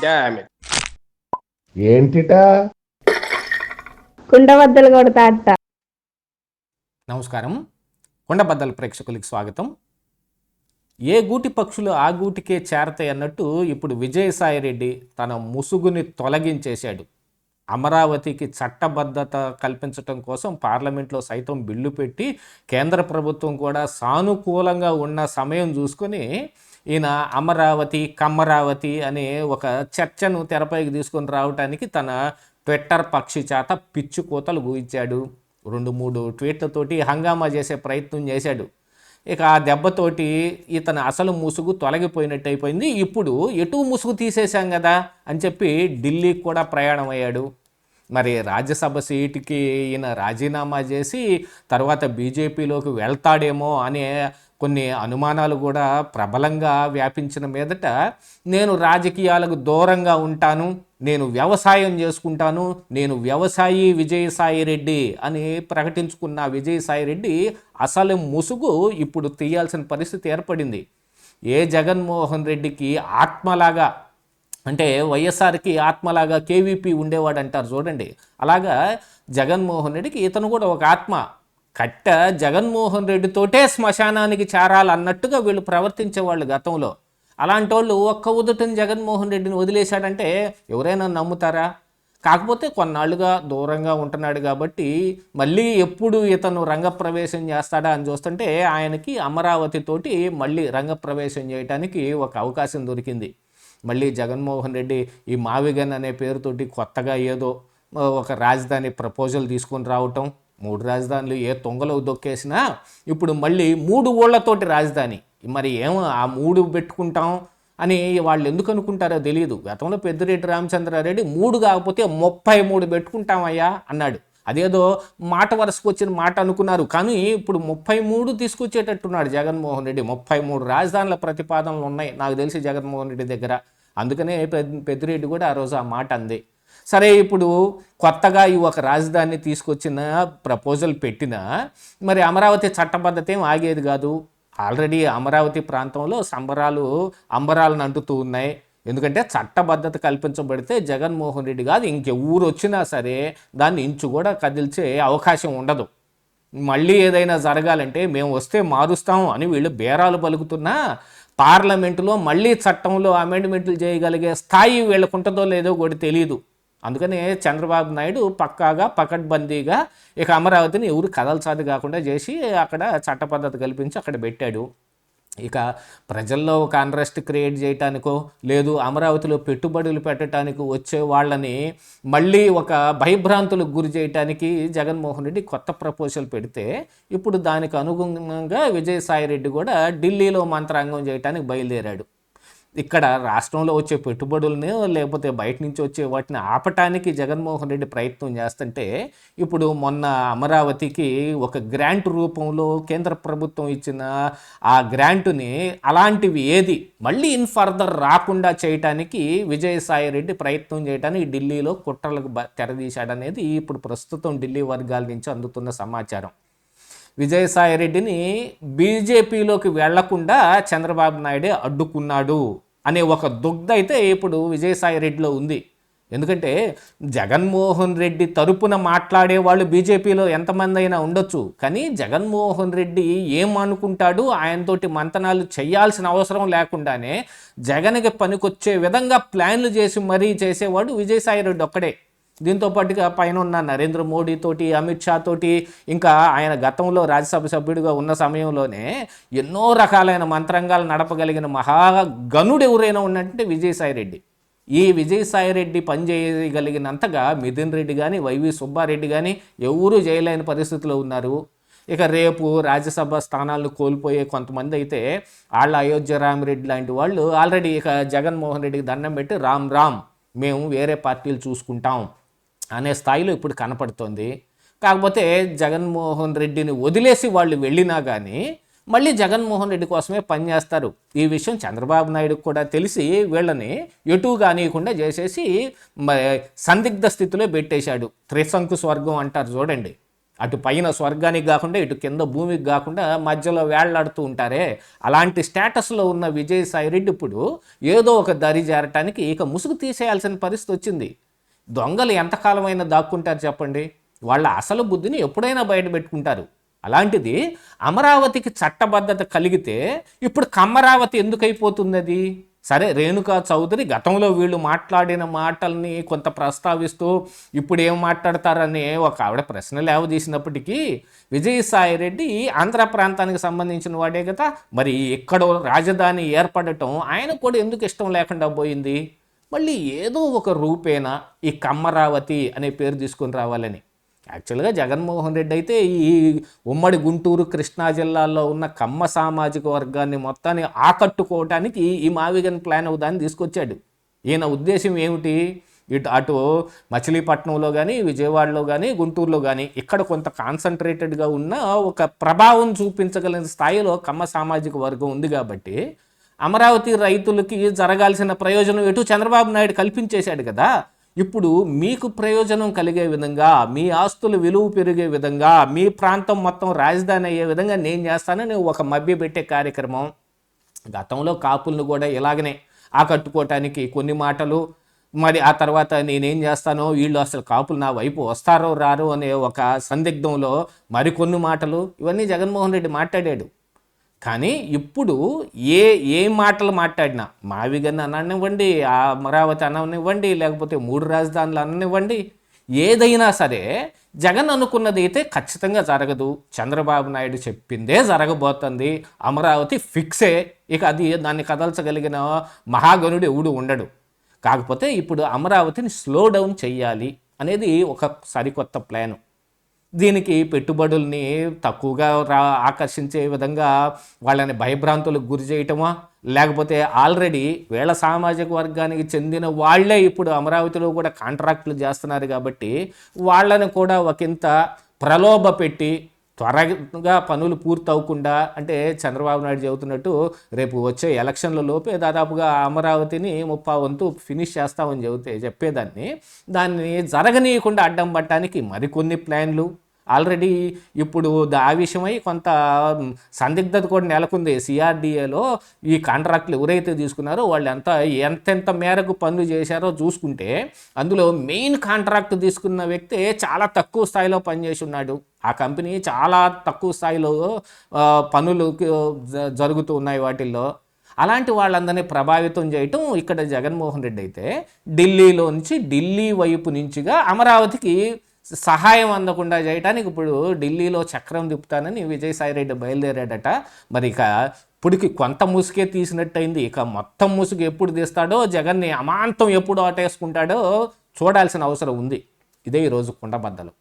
Damn it. ఏంటిటా కుండబద్దలు కొడతా అత్త. నమస్కారం. కొండబద్దల ప్రేక్షకులకి స్వాగతం. ఏ గూటి పక్షులు ఆ గూటికే చేరతాయి అన్నట్టు ఇప్పుడు విజయసాయిరెడ్డి తన ముసుగుని తొలగించేశాడు. అమరావతికి చట్టబద్ధత కల్పించడం కోసం పార్లమెంట్లో సైతం బిల్లు పెట్టి కేంద్ర ప్రభుత్వం కూడా సానుకూలంగా ఉన్న సమయం చూసుకొని ఈయన అమరావతి కమ్మరావతి అనే ఒక చర్చను తెరపైకి తీసుకొని రావడానికి తన ట్విట్టర్ పక్షి చేత పిచ్చు కోతలు గూయించాడు. 2-3 ట్వీట్లతోటి హంగామా చేసే ప్రయత్నం చేశాడు. ఇక ఆ దెబ్బతోటి ఇతను అసలు ముసుగు తొలగిపోయినట్టు అయిపోయింది. ఇప్పుడు ఎటు ముసుగు తీసేశాం కదా అని చెప్పి ఢిల్లీకి కూడా ప్రయాణం అయ్యాడు. మరి రాజ్యసభ సీటుకి ఈయన రాజీనామా చేసి తర్వాత బీజేపీలోకి వెళ్తాడేమో అనే కొన్ని అనుమానాలు కూడా ప్రబలంగా వ్యాపించిన మీదట నేను రాజకీయాలకు దూరంగా ఉంటాను, నేను వ్యవసాయం చేసుకుంటాను, నేను వ్యవసాయి విజయసాయిరెడ్డి అని ప్రకటించుకున్న విజయసాయిరెడ్డి అసలు ముసుగు ఇప్పుడు తీయాల్సిన పరిస్థితి ఏర్పడింది. ఏ జగన్మోహన్ రెడ్డికి ఆత్మలాగా, అంటే వైఎస్ఆర్కి ఆత్మలాగా కేవీపీ ఉండేవాడు అంటారు చూడండి, అలాగా జగన్మోహన్ రెడ్డికి ఇతను కూడా ఒక ఆత్మ. కట్ట జగన్మోహన్ రెడ్డితోటే శ్మశానానికి చేరాలన్నట్టుగా వీళ్ళు ప్రవర్తించేవాళ్ళు గతంలో. అలాంటి వాళ్ళు ఒక్క ఉదుటని జగన్మోహన్ రెడ్డిని వదిలేశాడంటే ఎవరైనా నమ్ముతారా? కాకపోతే కొన్నాళ్ళుగా దూరంగా ఉంటున్నాడు కాబట్టి మళ్ళీ ఎప్పుడు ఇతను రంగప్రవేశం చేస్తాడా అని చూస్తుంటే ఆయనకి అమరావతితోటి మళ్ళీ రంగప్రవేశం చేయడానికి ఒక అవకాశం దొరికింది. మళ్ళీ జగన్మోహన్ రెడ్డి ఈ మావిగన్ అనే పేరుతోటి కొత్తగా ఏదో ఒక రాజధాని ప్రపోజల్ తీసుకొని రావటం, 3 రాజధానులు ఏ తొంగలో దొక్కేసినా ఇప్పుడు మళ్ళీ 3 ఊళ్ళతోటి రాజధాని. మరి ఏమో ఆ 3 పెట్టుకుంటాం అని వాళ్ళు ఎందుకు అనుకుంటారో తెలియదు. గతంలో పెద్దిరెడ్డి రామచంద్రారెడ్డి 3 కాకపోతే 33 పెట్టుకుంటామయ్యా అన్నాడు. అదేదో మాట వరుసకు వచ్చిన మాట అనుకున్నారు, కానీ ఇప్పుడు 33 తీసుకొచ్చేటట్టున్నాడు జగన్మోహన్ రెడ్డి. 33 రాజధానుల ప్రతిపాదనలు ఉన్నాయి నాకు తెలిసి జగన్మోహన్ రెడ్డి దగ్గర. అందుకనే పెద్దిరెడ్డి కూడా ఆ రోజు ఆ మాట అంది. సరే, ఇప్పుడు కొత్తగా ఈ ఒక రాజధానిని తీసుకొచ్చిన ప్రపోజల్ పెట్టినా మరి అమరావతి చట్టబద్ధత ఏం ఆగేది కాదు. ఆల్రెడీ అమరావతి ప్రాంతంలో అంబరాలను అంటుతూ ఉన్నాయి. ఎందుకంటే చట్టబద్ధత కల్పించబడితే జగన్మోహన్ రెడ్డి కాదు ఇంకే ఊరు వచ్చినా సరే దాన్ని ఇంచు కూడా కదిల్చే అవకాశం ఉండదు. మళ్ళీ ఏదైనా జరగాలంటే మేము వస్తే మారుస్తాం అని వీళ్ళు బేరాలు పలుకుతున్నా పార్లమెంటులో మళ్ళీ చట్టంలో అమెండ్మెంట్లు చేయగలిగే స్థాయి వీళ్ళకు ఉంటుందో లేదో కూడా తెలియదు. అందుకనే చంద్రబాబు నాయుడు పక్కాగా పకడ్బందీగా ఇక అమరావతిని ఎవరు కదల్చాది కాకుండా చేసి అక్కడ చట్టపద్ధతి కల్పించి అక్కడ పెట్టాడు. ఇక ప్రజల్లో ఒక అన్రెస్ట్ క్రియేట్ చేయటానికో లేదు అమరావతిలో పెట్టుబడులు పెట్టడానికి వచ్చే వాళ్ళని మళ్ళీ ఒక భయభ్రాంతులకు గురి చేయడానికి జగన్మోహన్ రెడ్డి కొత్త ప్రపోజల్ పెడితే ఇప్పుడు దానికి అనుగుణంగా విజయసాయిరెడ్డి కూడా ఢిల్లీలో మంత్రాంగం చేయడానికి బయలుదేరాడు. ఇక్కడ రాష్ట్రంలో వచ్చే పెట్టుబడులని లేకపోతే బయట నుంచి వచ్చే వాటిని ఆపటానికి జగన్మోహన్ రెడ్డి ప్రయత్నం చేస్తుంటే ఇప్పుడు మొన్న అమరావతికి ఒక గ్రాంట్ రూపంలో కేంద్ర ప్రభుత్వం ఇచ్చిన ఆ గ్రాంటుని అలాంటివి ఏది మళ్ళీ ఇన్ ఫర్దర్ రాకుండా చేయటానికి విజయసాయిరెడ్డి ప్రయత్నం చేయడానికి ఢిల్లీలో కుట్రలకు తెరదీశాడనేది ఇప్పుడు ప్రస్తుతం ఢిల్లీ వర్గాల నుంచి అందుతున్న సమాచారం. విజయసాయిరెడ్డిని బీజేపీలోకి వెళ్లకుండా చంద్రబాబు నాయుడే అడ్డుకున్నాడు అనే ఒక దుగ్ధ అయితే ఇప్పుడు విజయసాయిరెడ్డిలో ఉంది. ఎందుకంటే జగన్మోహన్ రెడ్డి తరపున మాట్లాడే వాళ్ళు బీజేపీలో ఎంతమంది అయినా ఉండొచ్చు, కానీ జగన్మోహన్ రెడ్డి ఏమనుకుంటాడు ఆయనతోటి మంతనాలు చేయాల్సిన అవసరం లేకుండానే జగన్కి పనికొచ్చే విధంగా ప్లాన్లు చేసి మరీ చేసేవాడు విజయసాయిరెడ్డి ఒక్కడే. దీంతో పాటుగా పైన ఉన్న నరేంద్ర మోడీ తోటి, అమిత్ షా తోటి, ఇంకా ఆయన గతంలో రాజ్యసభ సభ్యుడిగా ఉన్న సమయంలోనే ఎన్నో రకాలైన మంత్రంగాలు నడపగలిగిన మహాగణుడు ఎవరైనా ఉన్నట్టే విజయసాయిరెడ్డి. ఈ విజయసాయిరెడ్డి పనిచేయగలిగినంతగా మిథున్ రెడ్డి కానీ వైవి సుబ్బారెడ్డి కానీ ఎవరూ చేయలేని పరిస్థితిలో ఉన్నారు. ఇక రేపు రాజ్యసభ స్థానాలను కోల్పోయే కొంతమంది అయితే వాళ్ళ అయోధ్య రామిరెడ్డి లాంటి వాళ్ళు ఆల్రెడీ ఇక జగన్మోహన్ రెడ్డికి దండం పెట్టి రామ్ మేము వేరే పార్టీలు చూసుకుంటాం అనే స్థాయిలో ఇప్పుడు కనపడుతోంది. కాకపోతే జగన్మోహన్ రెడ్డిని వదిలేసి వాళ్ళు వెళ్ళినా కానీ మళ్ళీ జగన్మోహన్ రెడ్డి కోసమే పనిచేస్తారు. ఈ విషయం చంద్రబాబు నాయుడుకు కూడా తెలిసి వీళ్ళని ఎటు కానియకుండా చేసేసి సందిగ్ధ స్థితిలో పెట్టేశాడు. త్రిశంకు స్వర్గం అంటారు చూడండి, అటు పైన స్వర్గానికి కాకుండా ఇటు కింద భూమికి కాకుండా మధ్యలో వేళ్లాడుతూ ఉంటారే, అలాంటి స్టేటస్లో ఉన్న విజయసాయిరెడ్డి ఇప్పుడు ఏదో ఒక దరి చేరటానికి ఇక ముసుగు తీసేయాల్సిన పరిస్థితి వచ్చింది. దొంగలు ఎంతకాలమైనా దాక్కుంటారు చెప్పండి, వాళ్ళ అసలు బుద్ధిని ఎప్పుడైనా బయట పెట్టుకుంటారు. అలాంటిది అమరావతికి చట్టబద్ధత కలిగితే ఇప్పుడు కమ్మరావతి ఎందుకు అయిపోతుంది? అది సరే, రేణుకా చౌదరి గతంలో వీళ్ళు మాట్లాడిన మాటల్ని కొంత ప్రస్తావిస్తూ ఇప్పుడు ఏం మాట్లాడతారని ఒక ఆవిడ ప్రశ్న లేవదీసినప్పటికీ విజయసాయిరెడ్డి ఆంధ్ర ప్రాంతానికి సంబంధించిన వాడే కదా, మరి ఎక్కడో రాజధాని ఏర్పడటం ఆయన కూడా ఎందుకు ఇష్టం లేకుండా పోయింది? మళ్ళీ ఏదో ఒక రూపేణా ఈ కమ్మరావతి అనే పేరు తీసుకొని రావాలని. యాక్చువల్గా జగన్మోహన్ రెడ్డి అయితే ఈ ఉమ్మడి గుంటూరు కృష్ణా జిల్లాల్లో ఉన్న కమ్మ సామాజిక వర్గాన్ని మొత్తాన్ని ఆకట్టుకోవటానికి ఈ మావిగన్ ప్లాన్ దాన్ని తీసుకొచ్చాడు. ఈయన ఉద్దేశం ఏమిటి? అటు మచిలీపట్నంలో కానీ, విజయవాడలో కానీ, గుంటూరులో కానీ ఇక్కడ కొంత కాన్సన్ట్రేటెడ్గా ఉన్న ఒక ప్రభావం చూపించగలిగిన స్థాయిలో కమ్మ సామాజిక వర్గం ఉంది కాబట్టి అమరావతి రైతులకి జరగాల్సిన ప్రయోజనం ఎటు చంద్రబాబు నాయుడు కల్పించేశాడు కదా. ఇప్పుడు మీకు ప్రయోజనం కలిగే విధంగా, మీ ఆస్తుల విలువ పెరిగే విధంగా, మీ ప్రాంతం మొత్తం రాజధాని అయ్యే విధంగా నేను చేస్తానని ఒక మభ్యపెట్టే కార్యక్రమం. గతంలో కాపులను కూడా ఇలాగనే ఆకట్టుకోవటానికి కొన్ని మాటలు, మరి ఆ తర్వాత నేనేం చేస్తానో, వీళ్ళు అసలు కాపులు నా వైపు వస్తారో రారో అనే ఒక సందిగ్ధంలో మరికొన్ని మాటలు, ఇవన్నీ జగన్మోహన్ రెడ్డి మాట్లాడాడు. కానీ ఇప్పుడు ఏ మాటలు మాట్లాడినా, మావిగన్ అననివ్వండి, ఆ అమరావతి అననివ్వండి, లేకపోతే 3 రాజధానులు అననివ్వండి, ఏదైనా సరే జగన్ అనుకున్నది అయితే ఖచ్చితంగా జరగదు. చంద్రబాబు నాయుడు చెప్పిందే జరగబోతుంది. అమరావతి ఫిక్సే. ఇక దాన్ని కదల్చగలిగిన మహాగణుడు ఎవడు ఉండడు. కాకపోతే ఇప్పుడు అమరావతిని స్లో డౌన్ చెయ్యాలి అనేది ఒక సరికొత్త ప్లాను. దీనికి పెట్టుబడుల్ని తక్కువగా ఆకర్షించే విధంగా వాళ్ళని భయభ్రాంతులకు గురి చేయటమా, లేకపోతే ఆల్రెడీ వీళ్ళ సామాజిక వర్గానికి చెందిన వాళ్లే ఇప్పుడు అమరావతిలో కూడా కాంట్రాక్టులు చేస్తున్నారు కాబట్టి వాళ్ళని కూడా ఒకంత ప్రలోభ పెట్టి త్వరగా పనులు పూర్తవకుండా, అంటే చంద్రబాబు నాయుడు చెబుతున్నట్టు రేపు వచ్చే ఎలక్షన్ల లోపే దాదాపుగా అమరావతిని 30% ఫినిష్ చేస్తామని చెప్పేదాన్ని, దాన్ని జరగనీయకుండా అడ్డం పట్టడానికి మరికొన్ని ప్లాన్లు ఆల్రెడీ ఇప్పుడు ఆ విషయమై కొంత సందిగ్ధత కూడా నెలకొంది. సిఆర్డిఏలో ఈ కాంట్రాక్టులు ఎవరైతే తీసుకున్నారో వాళ్ళు ఎంతెంత మేరకు పనులు చేశారో చూసుకుంటే అందులో మెయిన్ కాంట్రాక్ట్ తీసుకున్న వ్యక్తి చాలా తక్కువ స్థాయిలో పనిచేసి ఉన్నాడు. ఆ కంపెనీ చాలా తక్కువ స్థాయిలో పనులు జరుగుతూ ఉన్నాయి వాటిల్లో. అలాంటి వాళ్ళందరినీ ప్రభావితం చేయటం ఇక్కడ జగన్మోహన్ రెడ్డి అయితే ఢిల్లీ వైపు నుంచిగా అమరావతికి సహాయం అందకుండా చేయడానికి ఇప్పుడు ఢిల్లీలో చక్రం తిప్పుతానని విజయసాయిరెడ్డి బయలుదేరాడట. మరి ఇక ఇప్పటికి కొంత ముసుగే తీసినట్టయింది. ఇక మొత్తం ముసుగు ఎప్పుడు తీస్తాడో, జగన్ని అమాంతం ఎప్పుడు ఆటేసుకుంటాడో చూడాల్సిన అవసరం ఉంది. ఇదే ఈరోజు కుండబద్దలు.